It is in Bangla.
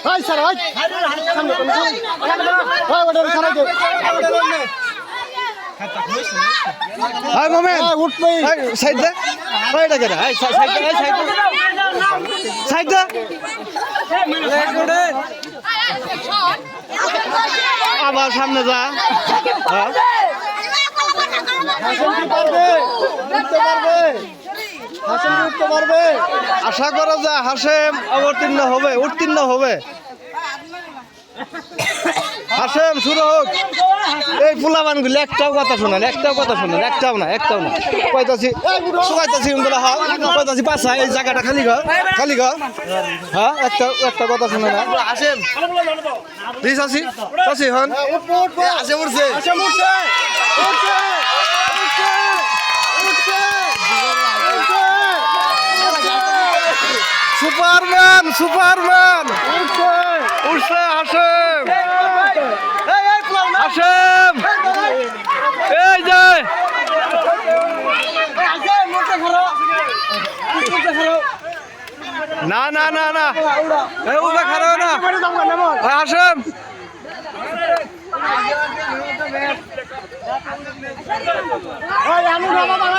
হাই স্যার হাই হাই ওটা ছাড়া দে হাই মোমেন উঠবে সাইড দে হাই এটা কেন হাই সাইড দে সাইড দে আবার সামনে যা হ্যাঁ হাসেম কি পারবে উঠতে পারবে হাসেম কি উঠতে পারবে আশা করা যায় হাসেম উত্তীর্ণ হবে হাসেম শুরু হোক এই ফুলাবানগুলি একটাও কথা শোনেন একটাও না কইতাছি কইতাছি পাশা এই জায়গাটা খালি ঘর হ্যাঁ একটা কথা শুনে না হাসেম প্লিজ আসি হন উঠবে উঠবে হাসেম উঠছে হাসেম উঠছে উঠছে সুপারম্যান উঠছে হাসেম হাসেম এই যে না এই উঠে খারাপ না হাসেম আমি